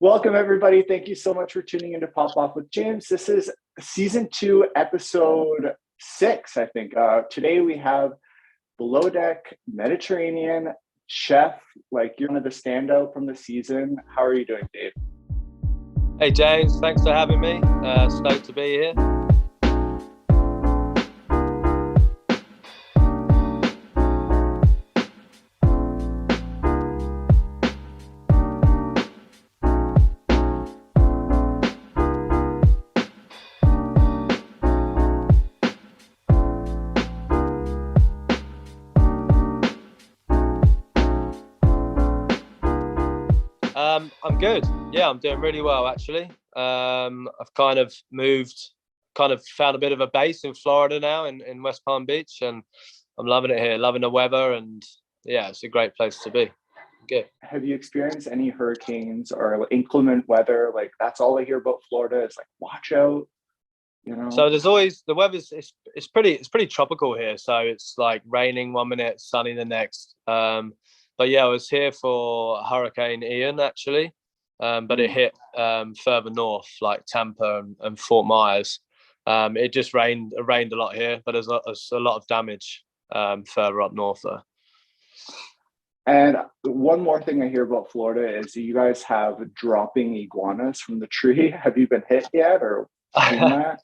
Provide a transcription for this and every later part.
Welcome, everybody. Thank you so much for tuning in to Pop Off with James. This is season 2, episode 6, I think. Today we have Below Deck Mediterranean chef. Like, you're one of the standout from the season. How are you doing, Dave? Hey, James. Thanks for having me. Stoked to be here. I'm good. Yeah, I'm doing really well, actually. I've kind of found a bit of a base in Florida now, in West Palm Beach, and I'm loving it here, loving the weather, and yeah, it's a great place to be. Good. Have you experienced any hurricanes or inclement weather? Like, that's all I hear about Florida is like, watch out, you know? So there's always the weather's it's pretty tropical here. So it's like raining one minute, sunny the next. But yeah, I was here for Hurricane Ian actually, but it hit further north, like Tampa and Fort Myers. It just rained a lot here, but there's a lot of damage further up north though. And one more thing I hear about Florida is you guys have dropping iguanas from the tree. Have you been hit yet or seen that?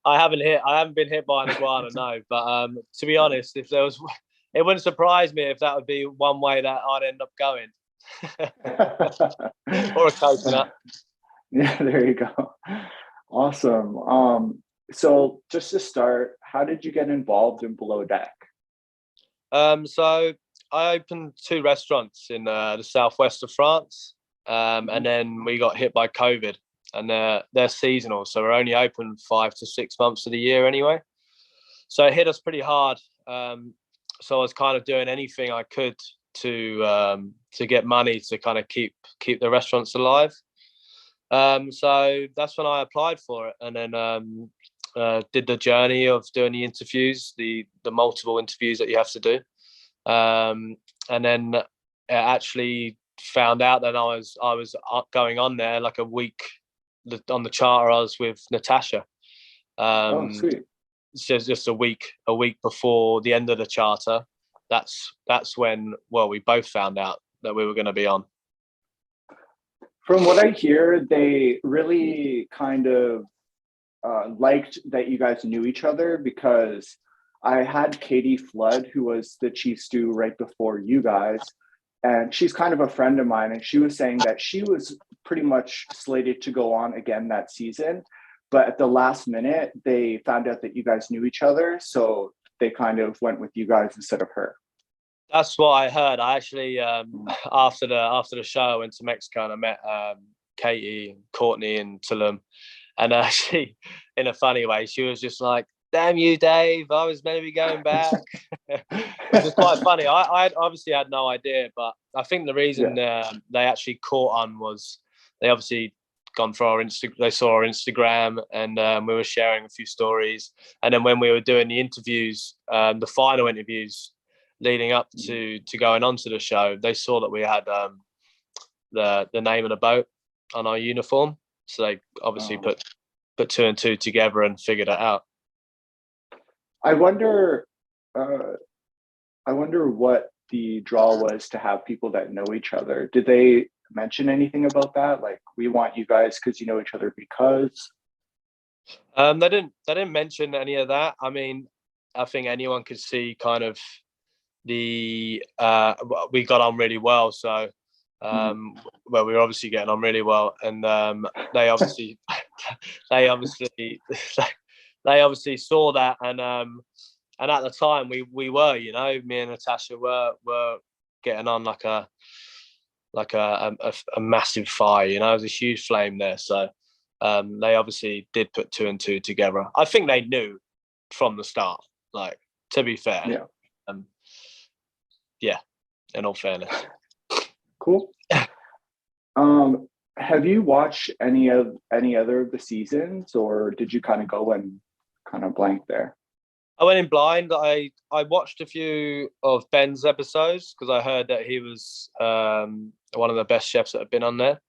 I haven't been hit by an iguana, no. But to be honest, if there was, it wouldn't surprise me if that would be one way that I'd end up going. Or a coconut. Yeah, there you go. Awesome. So just to start, how did you get involved in Below Deck? So I opened 2 restaurants in the southwest of France, and then we got hit by COVID. And they're seasonal, so we're only open 5 to 6 months of the year anyway. So it hit us pretty hard. So I was kind of doing anything I could to get money to kind of keep the restaurants alive. So that's when I applied for it, and then did the journey of doing the interviews, the multiple interviews that you have to do, and then actually found out that I was going on there like a week. On the charter, I was with Tasha. Oh, sweet. Just a week before the end of the charter. That's when we both found out that we were going to be on. From what I hear, they really kind of liked that you guys knew each other, because I had Katie Flood, who was the chief stew right before you guys, and she's kind of a friend of mine, and she was saying that she was pretty much slated to go on again that season, but at the last minute they found out that you guys knew each other, so they kind of went with you guys instead of her. That's what I heard. I actually after the show I went to Mexico and I met Katie and Courtney and Tulum, and she, in a funny way, she was just like, "Damn you, Dave! I was meant to be going back." Which is quite funny. I obviously had no idea, but I think the reason they actually caught on was they obviously gone through our they saw our Instagram, and we were sharing a few stories. And then when we were doing the interviews, the final interviews leading up to going on to the show, they saw that we had the name of the boat on our uniform, so they obviously put 2 and 2 together and figured it out. I wonder what the draw was to have people that know each other. Did they mention anything about that? Like, we want you guys because you know each other because? They didn't mention any of that. I mean, I think anyone could see kind of we got on really well. So, we were obviously getting on really well, and they obviously they obviously saw that, and at the time we were, me and Natasha were getting on like a massive fire. It was a huge flame there. So they obviously did put 2 and 2 together. I think they knew from the start, like, to be fair. Yeah, in all fairness. Cool. Have you watched any other of the seasons, or did you kind of go and kind of blank there? I went in blind. I watched a few of Ben's episodes because I heard that he was one of the best chefs that have been on there.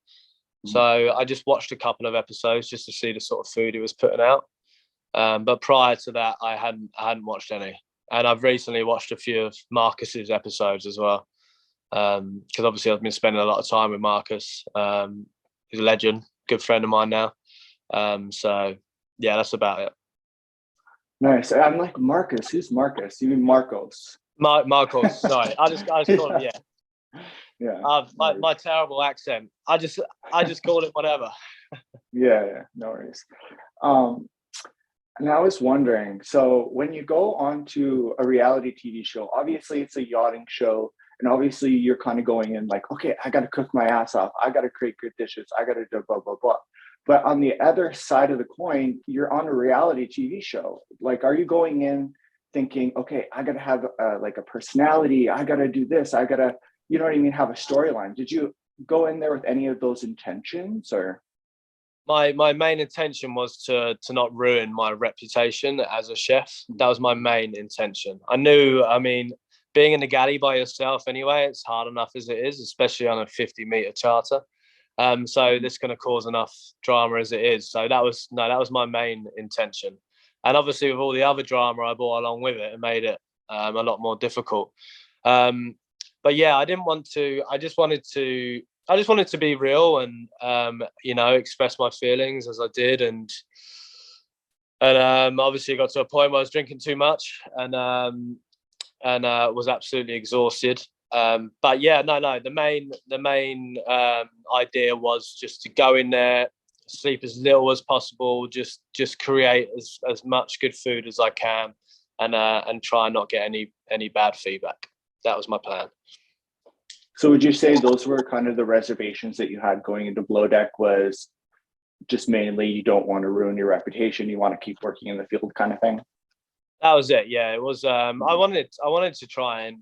So I just watched a couple of episodes just to see the sort of food he was putting out. But prior to that, I hadn't watched any, and I've recently watched a few of Marcus's episodes as well. Because obviously I've been spending a lot of time with Marcus. He's a legend, good friend of mine now. So yeah, that's about it. Nice. I'm like, Marcus. Who's Marcus? You mean Marcos? Marcos, sorry, I just call him, Yeah. yeah. Yeah. My, No my terrible accent. I just call it whatever. Yeah. No worries. Um, and I was wondering, so when you go onto a reality TV show, obviously it's a yachting show, and obviously you're kind of going in like, okay, I got to cook my ass off. I got to create good dishes. I got to do blah, blah, blah. But on the other side of the coin, you're on a reality TV show. Like, are you going in thinking, okay, I got to have like a personality. I got to do this. I got to, you know what I mean? Have a storyline. Did you go in there with any of those intentions or? My main intention was to not ruin my reputation as a chef. That was my main intention. I knew, I mean, being in the galley by yourself anyway, it's hard enough as it is, especially on a 50-meter charter. So this going to cause enough drama as it is. So that was my main intention. And obviously with all the other drama I brought along with it, it made it a lot more difficult. But yeah, I didn't want to. I just wanted to be real and express my feelings as I did, and obviously got to a point where I was drinking too much and was absolutely exhausted. But yeah, no. The main idea was just to go in there, sleep as little as possible, just create as much good food as I can, and try and not get any bad feedback. That was my plan. So would you say those were kind of the reservations that you had going into Below Deck was just mainly you don't want to ruin your reputation, you want to keep working in the field kind of thing? That was it. Yeah, it was. I wanted to try and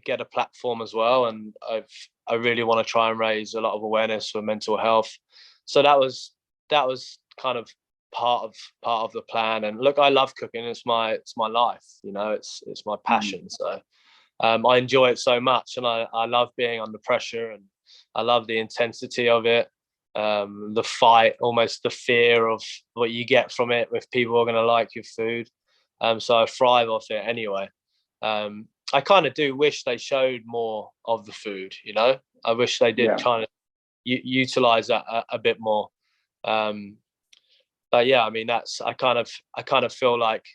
get a platform as well, and I really want to try and raise a lot of awareness for mental health. So that was kind of part of the plan. And look, I love cooking. It's my life. It's my passion. So I enjoy it so much, and I love being under pressure, and I love the intensity of it, the fight, almost the fear of what you get from it, if people are going to like your food. So I thrive off it anyway. I kind of do wish they showed more of the food. I wish they did Yeah. kind of utilize that a bit more. Um, but yeah, I mean, I kind of feel like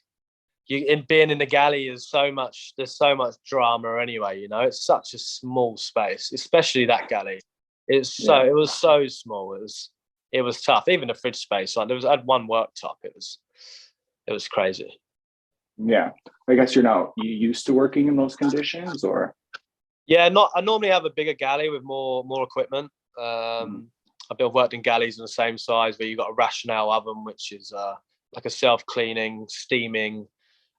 in being in the galley there's so much drama anyway. It's such a small space, especially that galley. Yeah. It was so small. It was tough. Even the fridge space, like I had one worktop. It was crazy. Yeah. I guess you used to working in those conditions or? Yeah, I normally have a bigger galley with more equipment. I've worked in galleys in the same size where you've got a rationale oven, which is like a self-cleaning, steaming.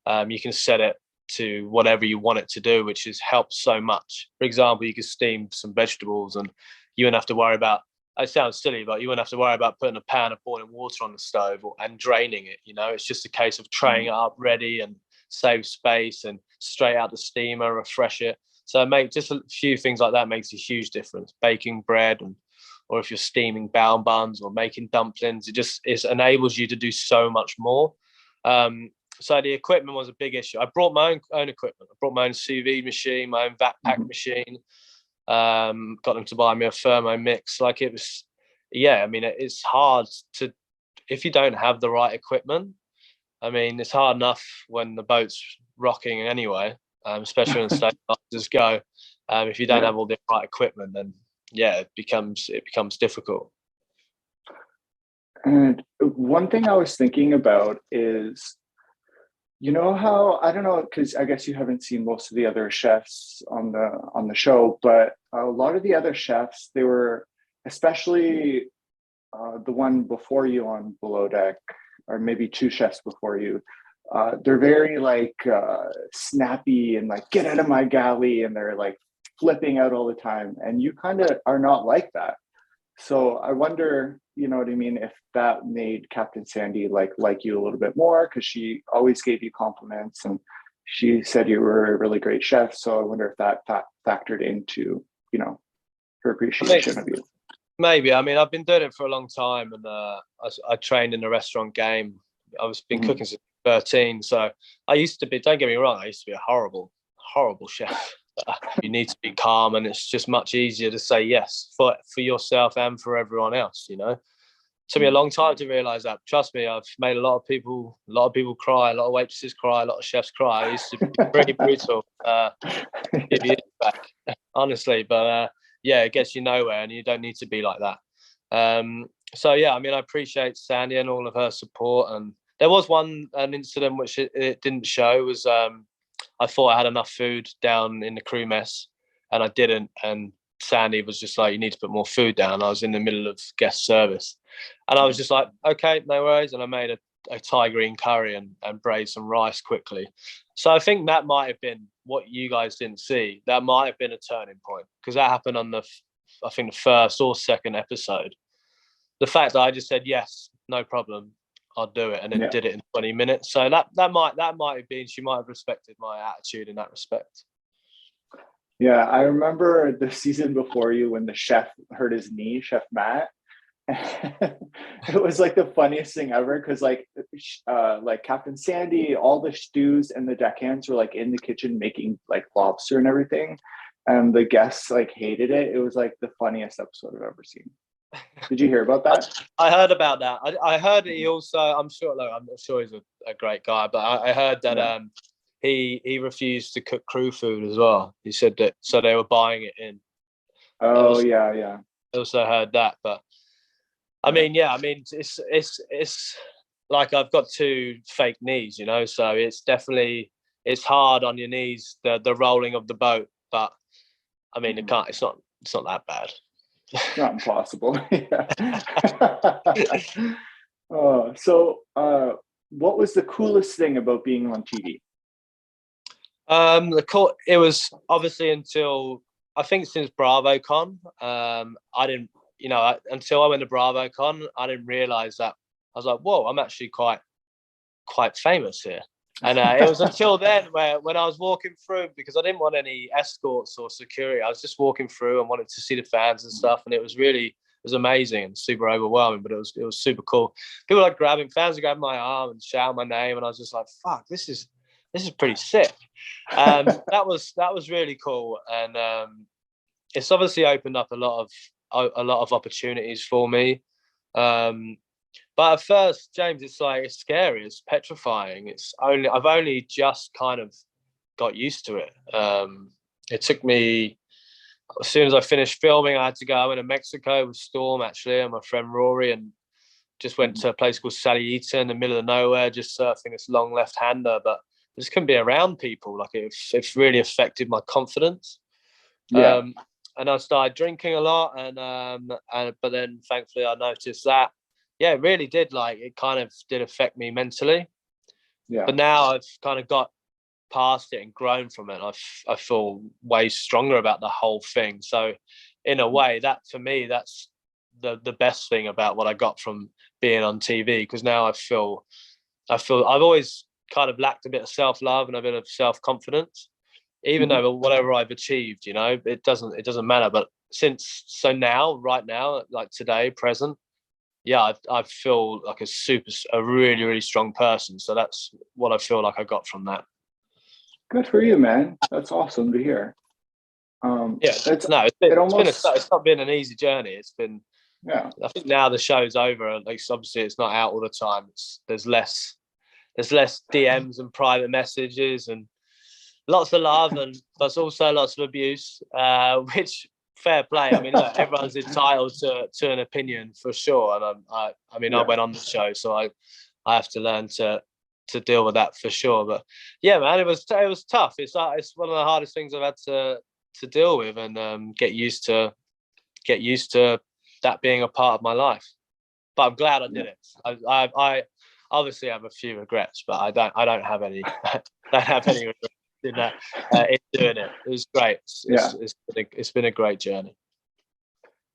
You can set it to whatever you want it to do, which has helped so much. For example, you could steam some vegetables and you wouldn't have to worry about, it sounds silly, but you wouldn't have to worry about putting a pan of boiling water on the stove and draining it. It's just a case of traying it up ready and save space and straight out the steamer, refresh it. So make just a few things like that makes a huge difference. Baking bread or if you're steaming bao buns or making dumplings, it enables you to do so much more. So the equipment was a big issue. I brought my own equipment. I brought my own sous vide machine, my own vat pack machine. Got them to buy me a Thermomix. Like it was, yeah. I mean, it's hard to if you don't have the right equipment. I mean, it's hard enough when the boat's rocking anyway, especially when stabilizers go. If you don't Yeah. have all the right equipment, then yeah, it becomes difficult. And one thing I was thinking about is, you know how I don't know because I guess you haven't seen most of the other chefs on the show, but a lot of the other chefs they were, especially the one before you on Below Deck, or maybe two chefs before you. They're very like snappy and like get out of my galley, and they're like flipping out all the time. And you kind of are not like that. So I wonder, you know what I mean, if that made Captain Sandy like you a little bit more because she always gave you compliments and she said you were a really great chef. So I wonder if that factored into, her I mean, appreciation of you. Maybe. I mean, I've been doing it for a long time, and I trained in the restaurant game. I was been Mhm. cooking since 13, so I used to be. Don't get me wrong, I used to be a horrible, horrible chef. You need to be calm, and it's just much easier to say yes for yourself and for everyone else. You know, it took me a Mhm. long time to realize that. Trust me, I've made a lot of people cry, a lot of waitresses cry, a lot of chefs cry. I used to be pretty brutal. Give you back, honestly. But yeah, it gets you nowhere, and you don't need to be like that. So yeah, I mean, I appreciate Sandy and all of her support. And there was an incident which it didn't show was I thought I had enough food down in the crew mess, and I didn't. And Sandy was just like, "You need to put more food down." I was in the middle of guest service, and I was just like, "Okay, no worries." And I made a Thai green curry and braised some rice quickly. So I think that might have been what you guys didn't see. That might have been a turning point because that happened on I think the first or second episode. The fact that I just said yes, no problem, I'll do it, and then Yeah. did it in 20 minutes. So that might have been, she might have respected my attitude in that respect. Yeah, I remember the season before you when the chef hurt his knee, Chef Matt. It was like the funniest thing ever because like Captain Sandy, all the stews and the deckhands were like in the kitchen making like lobster and everything, and the guests like hated it. It was like the funniest episode I've ever seen. Did you hear about I, that? I heard about that. I heard that he Mhm. also. I'm sure. Look, I'm sure he's a great guy, but I heard that Yeah. he refused to cook crew food as well. He said that so they were buying it in. I Oh also yeah, yeah, also heard that, but I yeah. mean, yeah, I mean, it's like I've got two fake knees, you know, so it's definitely it's hard on your knees, the rolling of the boat, but I mean, it Mhm. can't. It's not that bad. It's not impossible. Yeah. What was the coolest thing about being on TV? It was obviously until I think since BravoCon, I didn't, until I went to BravoCon, I didn't realize that I was like, whoa, I'm actually quite famous here. And it was until then where when I was walking through, because I didn't want any escorts or security, I was just walking through and wanted to see the fans and stuff, and it was amazing and super overwhelming, but it was super cool. People like fans are grabbing my arm and shouting my name, and I was just like, "Fuck, this is pretty sick." That was really cool, and it's obviously opened up a lot of opportunities for me. Um, but at first, James, it's scary, it's petrifying. I've only just kind of got used to it. It took me as soon as I finished filming, I had to go. I went to Mexico with Storm actually and my friend Rory, and just went to a place called Salita in the middle of nowhere, just surfing this long left hander. But I just couldn't be around people. Like it really affected my confidence. Yeah. Um, and I started drinking a lot, and but then thankfully I noticed that yeah, it really did it kind of did affect me mentally. Yeah. But now I've kind of got past it and grown from it. I feel way stronger about the whole thing. So in a way, that for me, that's the best thing about what I got from being on TV, because now I feel I've always kind of lacked a bit of self-love and a bit of self-confidence, even Mhm. though whatever I've achieved, it doesn't matter. But now, right now, like today, present, yeah, I feel like a really, really strong person. So that's what I feel like I got from that. Good for you, man. That's awesome to hear. Yeah, It's no, it almost it's not been an easy journey. It's been, yeah. I think now the show's over. Like obviously it's not out all the time. There's less DMs and private messages and lots of love, and there's also lots of abuse, which fair play. I mean, look, everyone's entitled to an opinion for sure, and I mean, I Yeah. went on the show, so I have to learn to deal with that for sure. But yeah, man, it was tough. It's one of the hardest things I've had to deal with, and get used to that being a part of my life. But I'm glad I Yeah. did it. I obviously have a few regrets, but I don't have any. don't have any regrets in that in doing it. It was great. Yeah. It's been a great journey.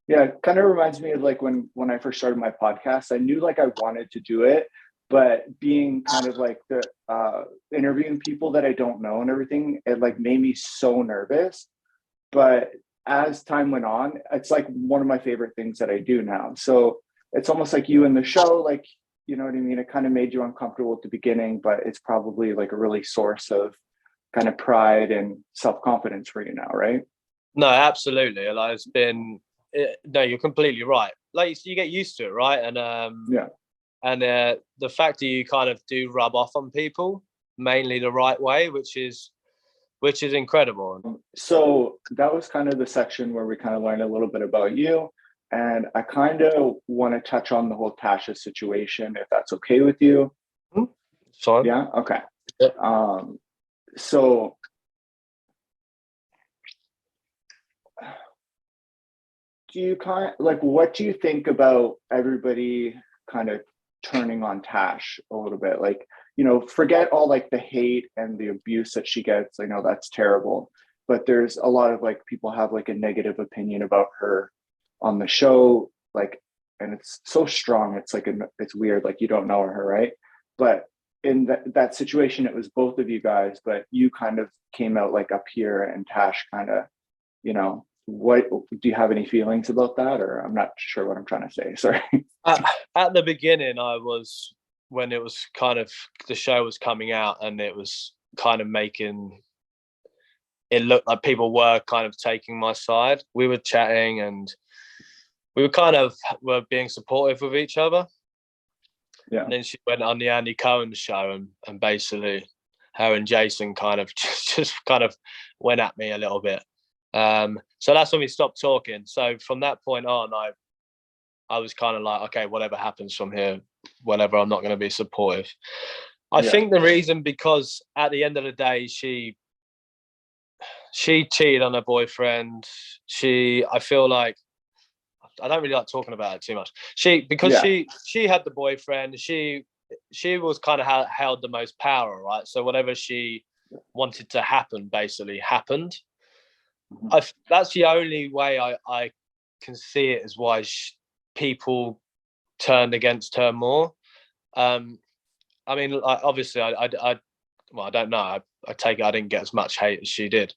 Yeah, it kind of reminds me of like when I first started my podcast. I knew like I wanted to do it, but being kind of like the interviewing people that I don't know and everything, it like made me so nervous. But as time went on, it's like one of my favorite things that I do now. So it's almost like you in the show, like, you know what I mean? It kind of made you uncomfortable at the beginning, but it's probably like a really source of kind of pride and self-confidence for you now, right? No, absolutely. Like it's been, no, you're completely right. Like you get used to it, right? And Yeah. and the fact that you kind of do rub off on people mainly the right way, which is incredible. So that was kind of the section where we kind of learned a little bit about you. And I kind of want to touch on the whole Tasha situation, if that's okay with you. Fine. Yeah. Okay. Yeah. So do you kind of like, what do you think about everybody kind of turning on Tash a little bit? Like, you know, forget all like the hate and the abuse that she gets. I know that's terrible, but there's a lot of like people have like a negative opinion about her on the show, like, and it's so strong. It's like it's weird, like you don't know her, right? But in that situation, it was both of you guys, but you kind of came out like up here, and Tash kind of, you know, what do you have any feelings about that? Or I'm not sure what I'm trying to say. Sorry. At the beginning, I was, when it was kind of the show was coming out and it was kind of making it look like people were kind of taking my side. We were chatting and we were being supportive of each other. Yeah. And then she went on the Andy Cohen show and basically her and Jason kind of just kind of went at me a little bit. So that's when we stopped talking. So from that point on, I was kind of like, okay, whatever happens from here, whatever, I'm not going to be supportive. I think the reason, because at the end of the day, she cheated on her boyfriend. I feel like, I don't really like talking about it too much. She had the boyfriend. She was kind of held the most power, right? So whatever she wanted to happen basically happened. That's the only way I can see it, as why people turned against her more. I mean, obviously, well, I don't know. I take it I didn't get as much hate as she did.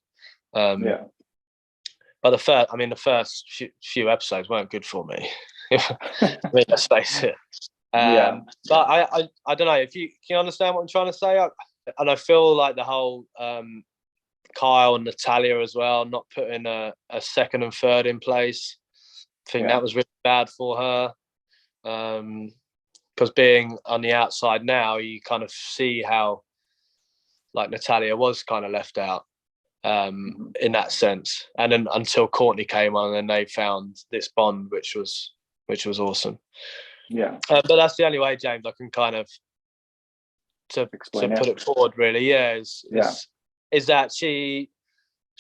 But the first few episodes weren't good for me. I mean, let's face it. But I don't know if you can understand what I'm trying to say. And I feel like the whole Kyle and Natalia as well, not putting a second and third in place. I think that was really bad for her. Because being on the outside now, you kind of see how like Natalia was kind of left out in that sense. And then until Courtney came on, and they found this bond, which was awesome. Yeah. But that's the only way, James, I can kind of to put it forward, really. Is that she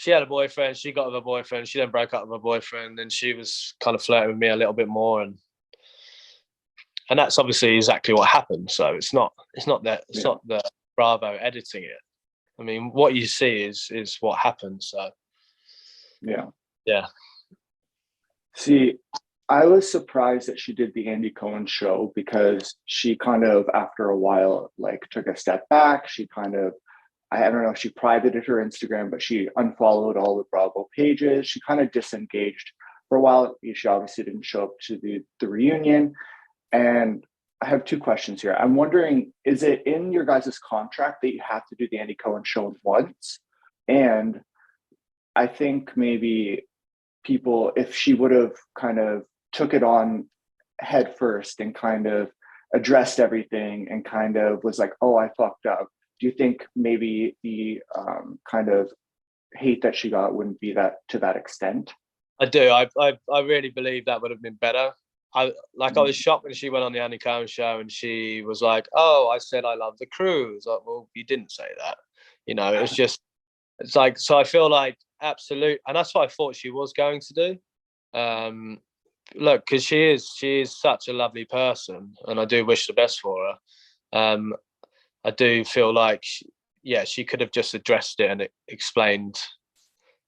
had a boyfriend, she got with a boyfriend, she then broke up with a boyfriend, and she was kind of flirting with me a little bit more, and that's obviously exactly what happened. So it's not the Bravo editing it. I mean, what you see is what happened. So yeah. See, I was surprised that she did the Andy Cohen show, because she kind of, after a while, like took a step back. She kind of, I don't know if she privated her Instagram, but she unfollowed all the Bravo pages. She kind of disengaged for a while. She obviously didn't show up to the reunion. And I have two questions here. I'm wondering, is it in your guys' contract that you have to do the Andy Cohen show once? And I think maybe people, if she would have kind of took it on head first and kind of addressed everything and kind of was like, oh, I fucked up, do you think maybe the kind of hate that she got wouldn't be that to that extent? I do. I really believe that would have been better. I was shocked when she went on the Andy Cohen show and she was like, "Oh, I said I love the crew." It's like, well, you didn't say that. You know, it's like, so I feel like absolute, and that's what I thought she was going to do. Look, because she is such a lovely person, and I do wish the best for her. I do feel like, she could have just addressed it and explained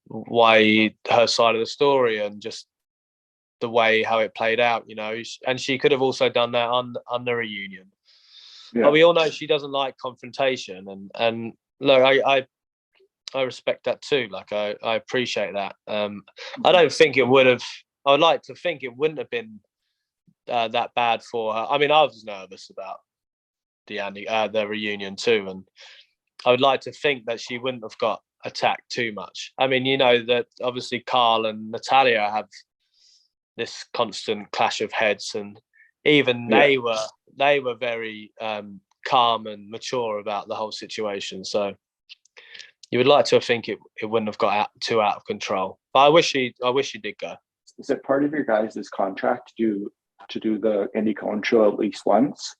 why her side of the story and just the way how it played out, you know. And she could have also done that on the reunion. But we all know she doesn't like confrontation. And look, I respect that too. Like I appreciate that. I don't think it would have. I would like to think it wouldn't have been that bad for her. I mean, I was nervous about the reunion too, and I would like to think that she wouldn't have got attacked too much. I mean, you know that obviously Carl and Natalia have this constant clash of heads, and even Yeah. they were very calm and mature about the whole situation. So you would like to think it wouldn't have got too out of control. But I wish he did go. Is it part of your guys' contract to do the Indy Cone show at least once?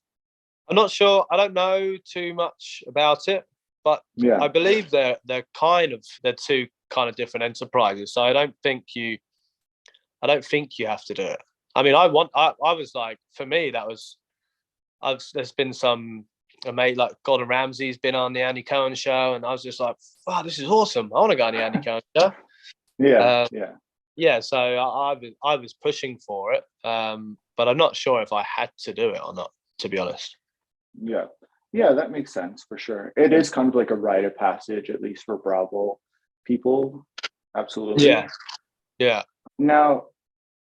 I'm not sure. I don't know too much about it, but Yeah. I believe they're two kind of different enterprises. So I don't think you have to do it. I mean, I was like, for me, there's been some mate like Gordon Ramsay's been on the Andy Cohen show, and I was just like, wow, this is awesome. I want to go on the Andy Cohen show. Yeah. Yeah. So I was pushing for it, but I'm not sure if I had to do it or not, to be honest. Yeah. Yeah, that makes sense for sure. It is kind of like a rite of passage, at least for Bravo people. Absolutely. Yeah. Yeah. Now,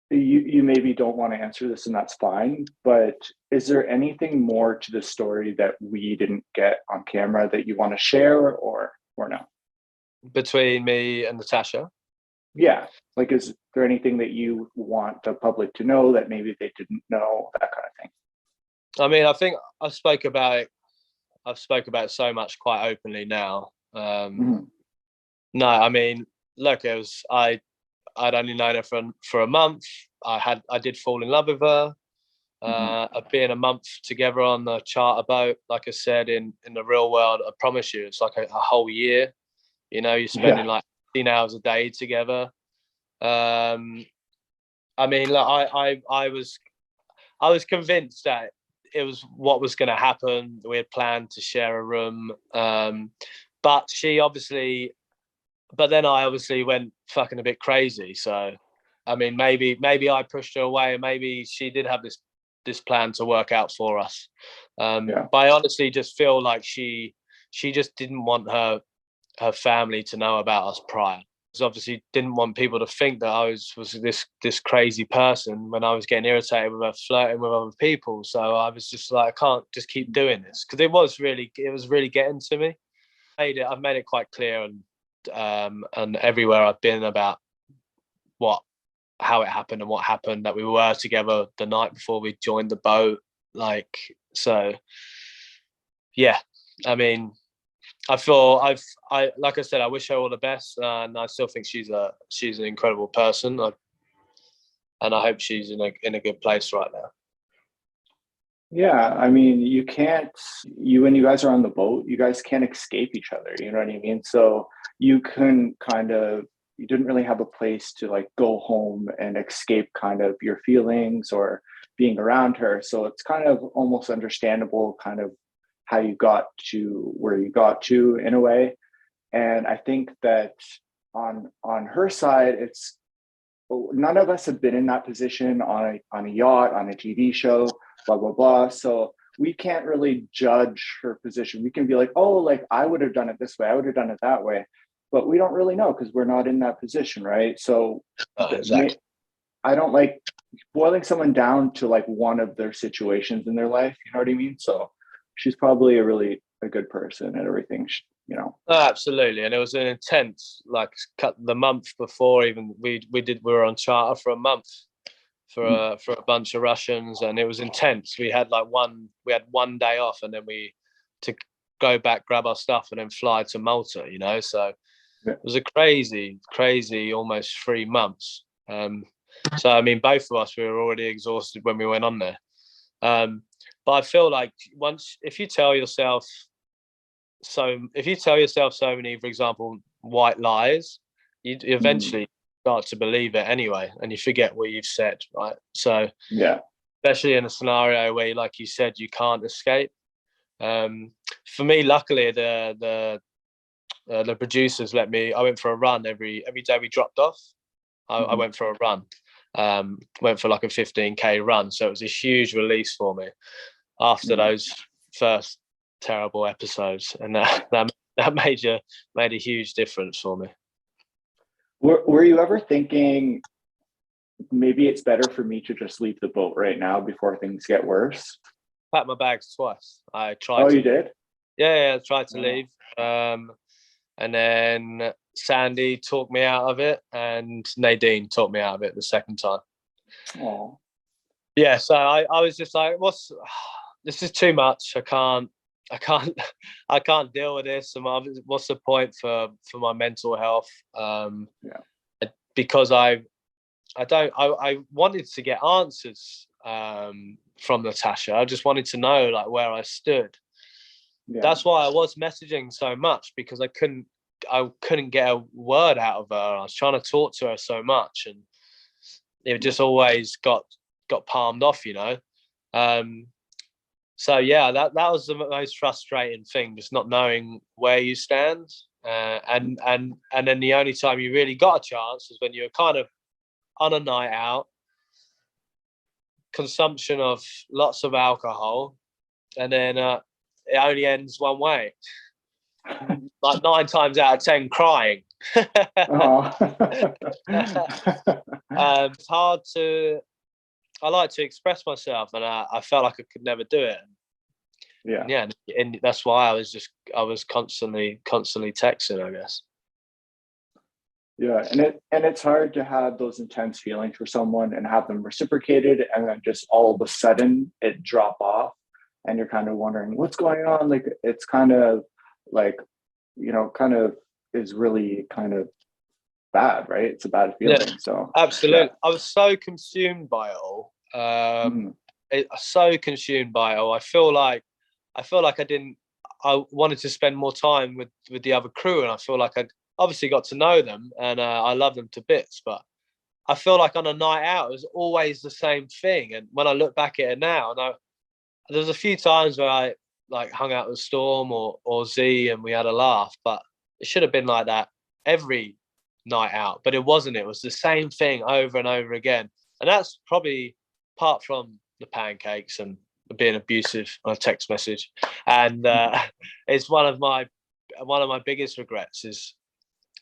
you maybe don't want to answer this, and that's fine, but is there anything more to the story that we didn't get on camera that you want to share, or no? Between me and Natasha? Yeah. Like, is there anything that you want the public to know that maybe they didn't know, that kind of thing? I mean, I think I've spoke about it so much quite openly now. No, I mean, look, I'd only known her for a month. I did fall in love with her. Being a month together on the charter boat, like I said, in the real world, I promise you, it's like a whole year. You know, you're spending like 15 hours a day together. I mean, look, I was convinced that it was what was going to happen. We had planned to share a room, but then I obviously went fucking a bit crazy. So, I mean, maybe I pushed her away, and maybe she did have this plan to work out for us. But I honestly just feel like she just didn't want her family to know about us prior. She obviously didn't want people to think that I was this crazy person when I was getting irritated with her flirting with other people. So I was just like, I can't just keep doing this, because it was really getting to me. I've made it quite clear, and everywhere I've been about how it happened and what happened, that we were together the night before we joined the boat. Like, so yeah, I mean, like I said, I wish her all the best, and I still think she's an incredible person, and I hope she's in a good place right now. Yeah, I mean, when you guys are on the boat, you guys can't escape each other, you know what I mean? So you didn't really have a place to like go home and escape kind of your feelings or being around her. So it's kind of almost understandable kind of how you got to where you got to, in a way. And I think that on her side, it's none of us have been in that position on a yacht, on a TV show, blah blah blah. So we can't really judge her position. We can be like, oh, like I would have done it this way, I would have done it that way, but we don't really know because we're not in that position, right? So exactly. I don't like boiling someone down to like one of their situations in their life. You know what I mean? So she's probably a good person at everything, you know. Oh, absolutely, and it was an intense, like, cut the month before even we were on charter for a month for a bunch of Russians, and it was intense. We had one day off, and then we to go back, grab our stuff, and then fly to Malta. You know, so it was a crazy, almost 3 months. So I mean, both of us, we were already exhausted when we went on there. But I feel like if you tell yourself so many, for example, white lies, you eventually start to believe it anyway, and you forget what you've said, right? So yeah, especially in a scenario where, like you said, you can't escape. For me, luckily, the producers let me. I went for a run every day we dropped off. I went for a run. Went for like a 15K run, so it was a huge release for me after those first terrible episodes, and that that made a huge difference for me. Were you ever thinking maybe it's better for me to just leave the boat right now before things get worse? Packed my bags twice. I tried Oh, to you leave. did? Yeah, I tried to Oh, leave. And then Sandy talked me out of it, and Nadine talked me out of it the second time. oh. Yeah, so I was just like, this is too much. I can't I can't deal with this. And what's the point for my mental health? Yeah. Because I wanted to get answers from Natasha. I just wanted to know like where I stood. Yeah. That's why I was messaging so much, because I couldn't get a word out of her. I was trying to talk to her so much, and it just always got palmed off, you know. So yeah, that was the most frustrating thing, just not knowing where you stand. And then the only time you really got a chance is when you're kind of on a night out, consumption of lots of alcohol, and then it only ends one way. Like 9 times out of 10, crying. Oh. It's hard to. I like to express myself, and I felt like I could never do it. Yeah. Yeah, and that's why I was constantly texting, I guess. Yeah, and it's hard to have those intense feelings for someone and have them reciprocated, and then just all of a sudden it drop off, and you're kind of wondering what's going on. Like it's kind of like, kind of is really kind of bad, right? It's a bad Yeah, feeling. So yeah. absolutely. I was so consumed by it all. Mhm. So consumed by it all. I feel like I wanted to spend more time with the other crew, and I feel like I obviously got to know them, and I love them to bits. But I feel like on a night out, it was always the same thing. And when I look back at it now, there's a few times where I like hung out with Storm or Z, and we had a laugh. But it should have been like that every night out. But it wasn't. It was the same thing over and over again. And that's probably, apart from the pancakes and being abusive on a text message, and it's one of my biggest regrets. Is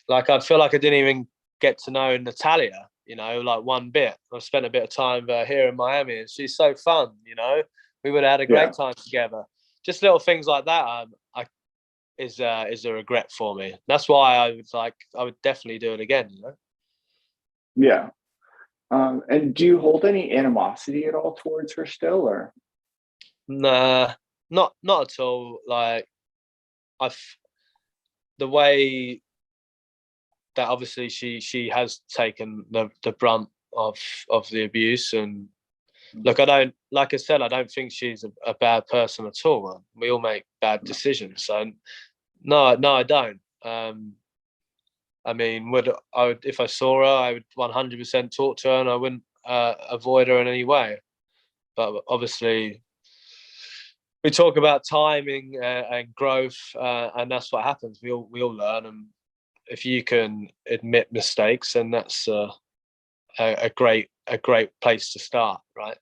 like I feel like I didn't even get to know Natalia, like one bit. I've spent a bit of time here in Miami, and she's so fun. We would have had a Yeah. great time together. Just little things like that is a regret for me. That's why I would definitely do it again. Yeah. And do you hold any animosity at all towards her still, or? Nah, not at all. Like I've the way that obviously she has taken the brunt of the abuse. And look, like I said, I don't think she's a bad person at all. We all make bad decisions. So no, I don't. I mean, if I saw her, I would 100% talk to her, and I wouldn't avoid her in any way. But obviously, we talk about timing and growth, and that's what happens. We all learn, and if you can admit mistakes, then that's a great place to start, right?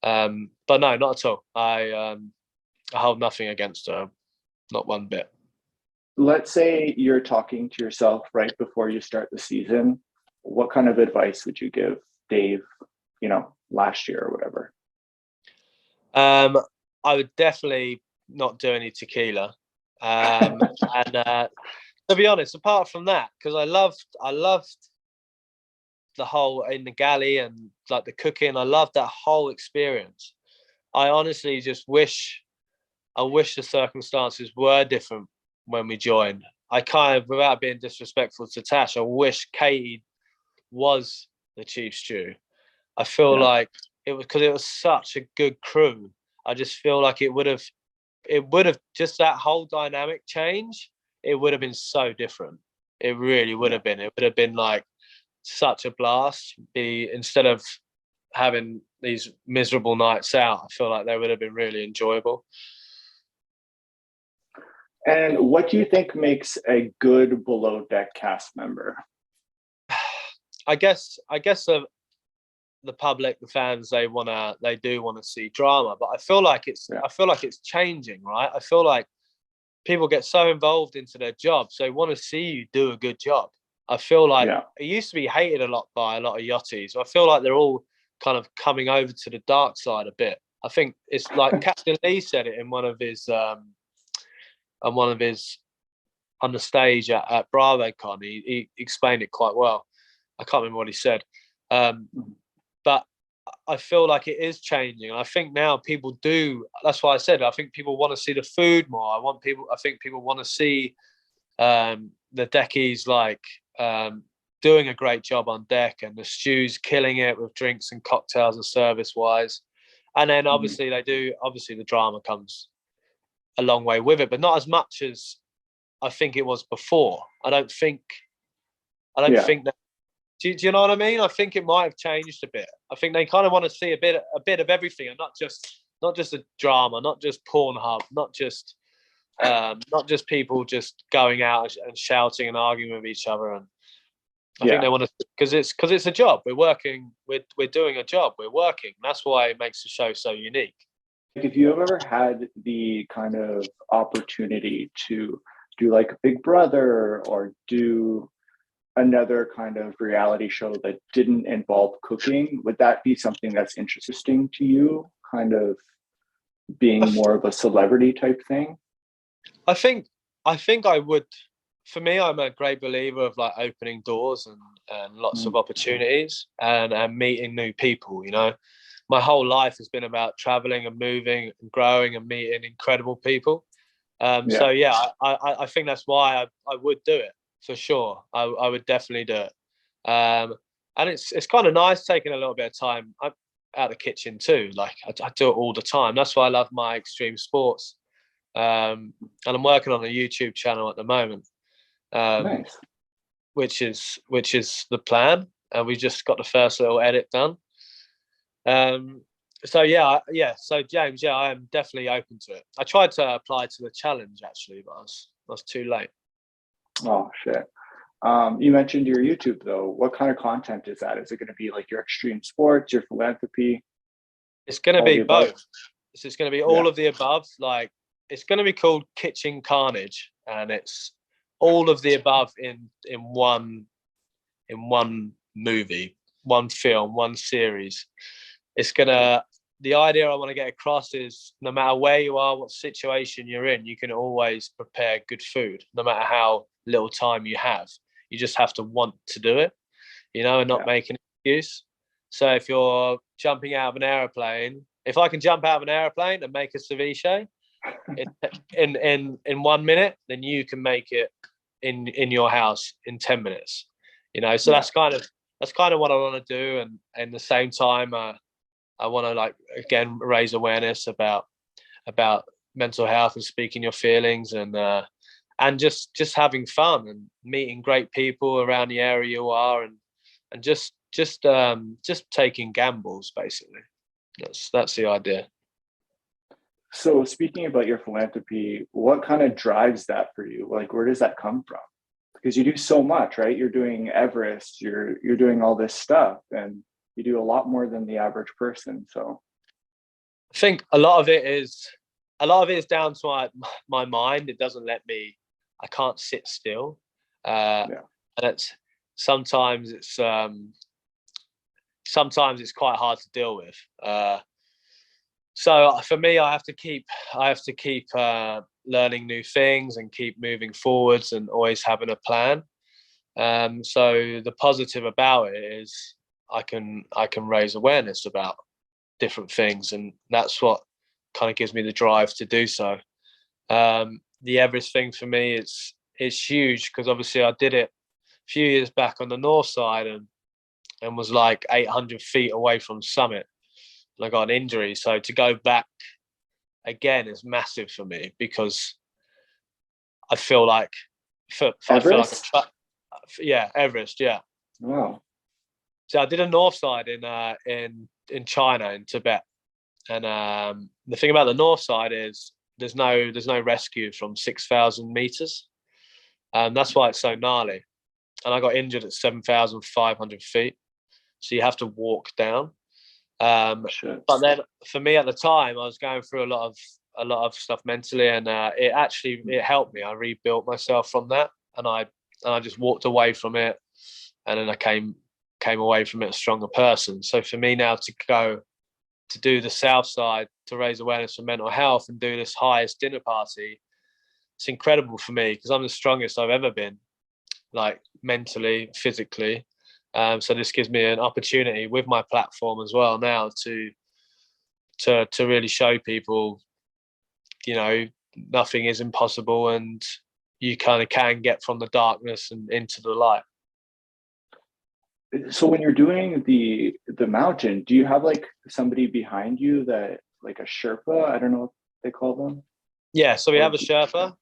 But no, not at all. I hold nothing against her, not one bit. Let's say you're talking to yourself right before you start the season. What kind of advice would you give Dave, last year or whatever? Um, I would definitely not do any tequila. And to be honest, apart from that, because I loved the whole in the galley and like the cooking. I loved that whole experience. I honestly just I wish the circumstances were different when we joined. I kind of, without being disrespectful to Tash, I wish Katie was the chief stew. I feel Yeah. like it was, because it was such a good crew. I just feel like it would have just that whole dynamic change. It would have been so different. It really would Yeah. have been. It would have been like such a blast. Instead of having these miserable nights out, I feel like they would have been really enjoyable. And what do you think makes a good below deck cast member? I guess the public, the fans, they do want to see drama, but Yeah. I feel like it's changing, right? I feel like people get so involved into their jobs, they want to see you do a good job. I feel like it used to be hated a lot by a lot of yachties. I feel like they're all kind of coming over to the dark side a bit. I think it's like Captain Lee said it in one of his on the stage at BravoCon. He explained it quite well. I can't remember what he said, but I feel like it is changing. I think now people do. That's why I said I think people want to see the food more. I think people want to see the deckies doing a great job on deck, and the stews killing it with drinks and cocktails and service wise. And then obviously the drama comes a long way with it, but not as much as I think it was before. I don't think that. Do you know what I mean? I think it might have changed a bit. I think they kind of want to see a bit of everything, and not just the drama, not just Pornhub, not just people just going out and shouting and arguing with each other. And I think they want to, because it's a job. We're working. We're doing a job. We're working. That's why it makes the show so unique. If you have ever had the kind of opportunity to do like a Big Brother or do another kind of reality show that didn't involve cooking, would that be something that's interesting to you? Kind of being more of a celebrity type thing? I think I would. For me, I'm a great believer of like opening doors and lots of opportunities and meeting new people. You know, my whole life has been about traveling and moving and growing and meeting incredible people. So yeah, I think that's why I would do it for sure. I would definitely do it. And it's kind of nice taking a little bit of time out of the kitchen too. Like I do it all the time. That's why I love my extreme sports. And I'm working on a YouTube channel at the moment, Nice. which is the plan. And we just got the first little edit done. So James, I am definitely open to it. I tried to apply to the challenge actually, but I was too late. Oh shit. You mentioned your YouTube though. What kind of content is that? Is it going to be like your extreme sports, your philanthropy? It's going to be both. It's going to be all of the above. Like it's going to be called Kitchen Carnage, and it's all of the above in one movie, one film, one series. The idea I want to get across is no matter where you are, what situation you're in, you can always prepare good food, no matter how little time you have. You just have to want to do it, you know, and not make an excuse. So if you're jumping out of an airplane, if I can jump out of an airplane and make a ceviche in 1 minute, then you can make it in your house in 10 minutes. You know, so that's kind of what I want to do, and at the same time, I want to like again raise awareness about mental health and speaking your feelings, and just having fun and meeting great people around the area you are, and just taking gambles basically. That's the idea. So speaking about your philanthropy, what kind of drives that for you? Like where does that come from? Because you do so much, right? You're doing Everest, you're doing all this stuff, and you do a lot more than the average person. So I think a lot of it is down to my mind. It doesn't let me. I can't sit still, and it's sometimes it's quite hard to deal with. So for me, I have to keep learning new things and keep moving forwards and always having a plan. So the positive about it is I can raise awareness about different things, and that's what kind of gives me the drive to do so. The Everest thing for me it's huge because obviously I did it a few years back on the north side and was like 800 feet away from summit, and I got an injury. So to go back again is massive for me because I feel like Everest? Everest, yeah. Wow. So I did a north side in China, in Tibet, and the thing about the north side is there's no rescue from 6,000 meters, and that's why it's so gnarly. And I got injured at 7,500 feet, so you have to walk down. But then for me at the time, I was going through a lot of a lot of stuff mentally, and it helped me. I rebuilt myself from that, and I just walked away from it, and then I came away from it a stronger person. So for me now to go to do the South Side to raise awareness for mental health and do this highest dinner party, it's incredible for me because I'm the strongest I've ever been, like mentally, physically. So this gives me an opportunity with my platform as well now to really show people, you know, nothing is impossible, and you kind of can get from the darkness and into the light. So when you're doing the mountain, do you have like somebody behind you that like a Sherpa? I don't know what they call them. Yeah, so we Or have a Sherpa.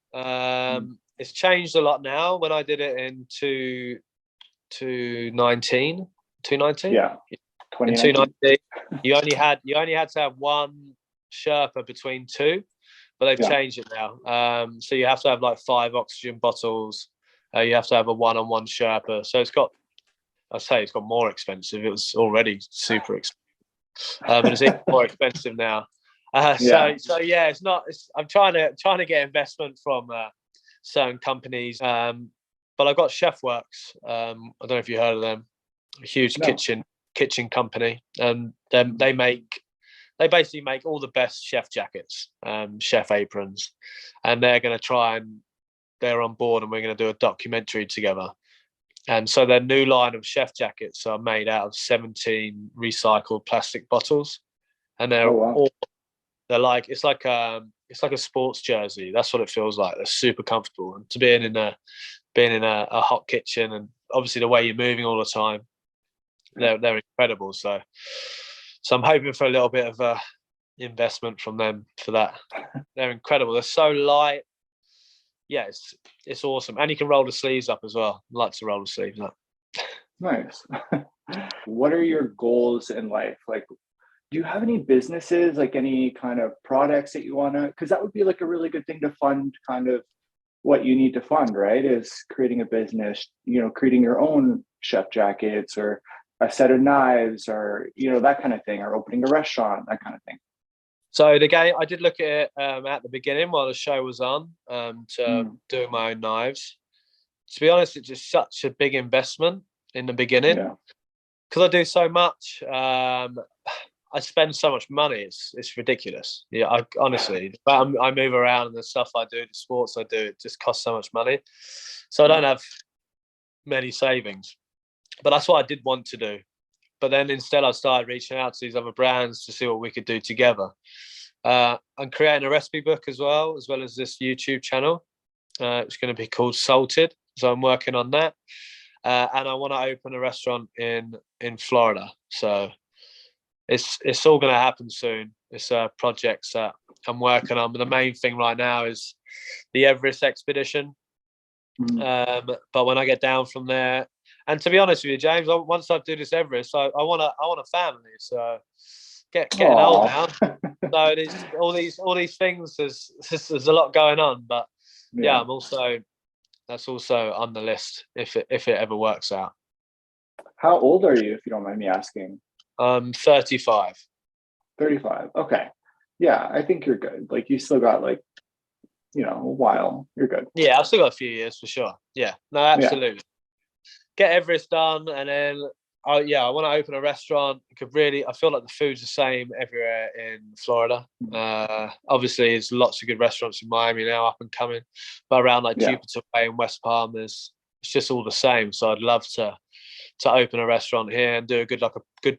It's changed a lot now. When I did it in 2019, yeah, in 2019. 2019, you only had to have one Sherpa between two, but they've Yeah. changed it now. So you have to have like 5 oxygen bottles. You have to have a one-on-one Sherpa. So it's got more expensive. It was already super expensive, but it's even more expensive now. Yeah. So yeah, it's not. I'm trying to get investment from certain companies, but I've got Chefworks. I don't know if you heard of them. A huge No. kitchen company, and they basically make all the best chef jackets, chef aprons, and they're on board, and we're going to do a documentary together. And so their new line of chef jackets are made out of 17 recycled plastic bottles, and Oh wow. they're like it's like a sports jersey. That's what it feels like. They're super comfortable, and to being in a hot kitchen, and obviously the way you're moving all the time, they're incredible. So I'm hoping for a little bit of investment from them for that. They're incredible. They're so light. Yeah, it's awesome, and you can roll the sleeves up as well. I like to roll the sleeves up. Nice. What are your goals in life? Like, do you have any businesses, like any kind of products that you want to, because that would be like a really good thing to fund kind of what you need to fund, right? Is creating a business, you know, creating your own chef jackets or a set of knives or, you know, that kind of thing, or opening a restaurant, that kind of thing. So the game, I did look at it at the beginning while the show was on, to doing my own knives. To be honest, it's just such a big investment in the beginning Yeah. because I do so much. I spend so much money; it's ridiculous. Yeah, I honestly, I move around and the stuff I do, the sports I do, it just costs so much money. So I don't have many savings, but that's what I did want to do. But then instead, I started reaching out to these other brands to see what we could do together. I'm creating a recipe book as well as this YouTube channel. It's going to be called Salted, so I'm working on that. And I want to open a restaurant in Florida. So it's all going to happen soon. It's projects that I'm working on. But the main thing right now is the Everest expedition. But when I get down from there, and to be honest with you, James, once I do this Everest, I want a family. So getting old now. So there's all these things. There's a lot going on, but yeah, that's also on the list if it ever works out. How old are you, if you don't mind me asking? 35. 35. Okay. Yeah, I think you're good. Like you still got like, you know, a while. You're good. Yeah, I've still got a few years for sure. Yeah, no, absolutely. Yeah. Get Everest done, and then I want to open a restaurant. I feel like the food's the same everywhere in Florida. Obviously, there's lots of good restaurants in Miami now, up and coming, but around like Jupiter Bay and West Palm, it's just all the same. So I'd love to open a restaurant here and do a good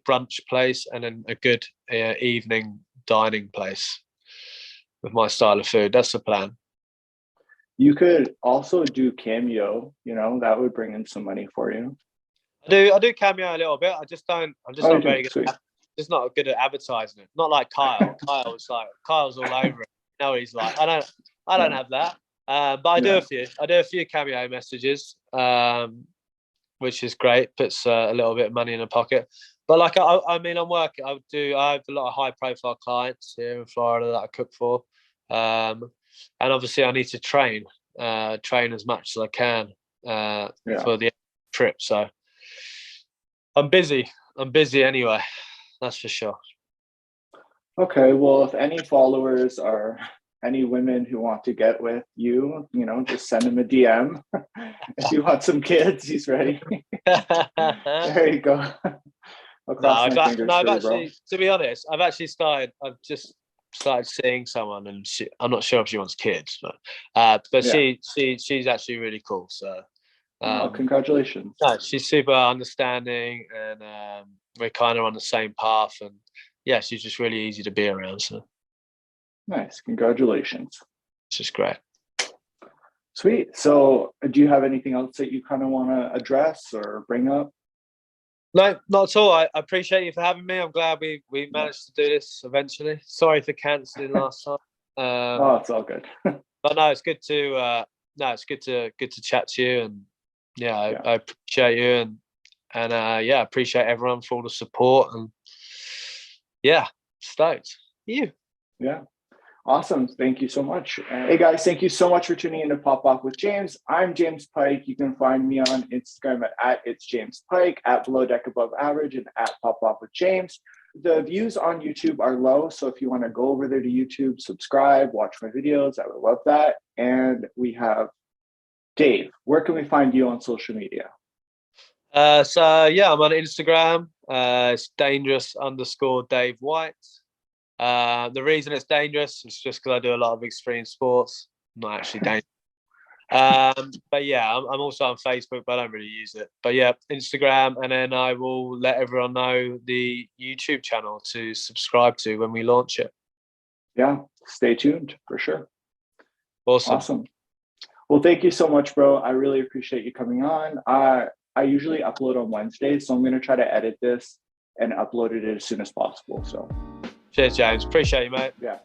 brunch place, and then a good evening dining place with my style of food. That's the plan. You could also do Cameo, you know, that would bring in some money for you. I do Cameo a little bit. I'm just not very good. Just not good at advertising it. Not like Kyle. Kyle's all over it. No, he's like, I don't have that. But I do a few. I do a few Cameo messages, which is great. Puts a little bit of money in the pocket. But like, I mean, I'm working. I have a lot of high profile clients here in Florida that I cook for. And obviously I need to train as much as I can for the trip. So I'm busy anyway, that's for sure. Okay, well, if any followers are any women who want to get with you, just send him a DM. If you want some kids, he's ready. There you go. I'll cross my fingers for you, bro. To be honest, I've just started seeing someone, and I'm not sure if she wants kids, but yeah. she's actually really cool. So, congratulations. No, she's super understanding, and we're kind of on the same path, and yeah, she's just really easy to be around. So, nice, congratulations. It's just great. Sweet. So, do you have anything else that you kind of want to address or bring up? No, not at all. I appreciate you for having me. I'm glad we managed to do this eventually. Sorry for cancelling last time. It's all good. But no, it's good to it's good to chat to you, and I appreciate you, and appreciate everyone for all the support, and stoked. You. Yeah. Awesome. Thank you so much. Hey guys, thank you so much for tuning in to Pop Off with James. I'm James Pike. You can find me on Instagram at it's James Pike, at Below Deck Above Average, and at Pop Off with James. The views on YouTube are low, so if you want to go over there to YouTube, subscribe, watch my videos, I would love that. And we have Dave. Where can we find you on social media? I'm on Instagram. It's dangerous_Dave White. The reason it's dangerous is just because I do a lot of extreme sports. Not actually dangerous. But yeah, I'm also on Facebook, but I don't really use it. But yeah, Instagram, and then I will let everyone know the YouTube channel to subscribe to when we launch it. Yeah, stay tuned for sure. Awesome. Well, thank you so much, bro. I really appreciate you coming on. I usually upload on Wednesdays, so I'm going to try to edit this and upload it as soon as possible. So. Cheers, James. Appreciate you, mate. Yeah.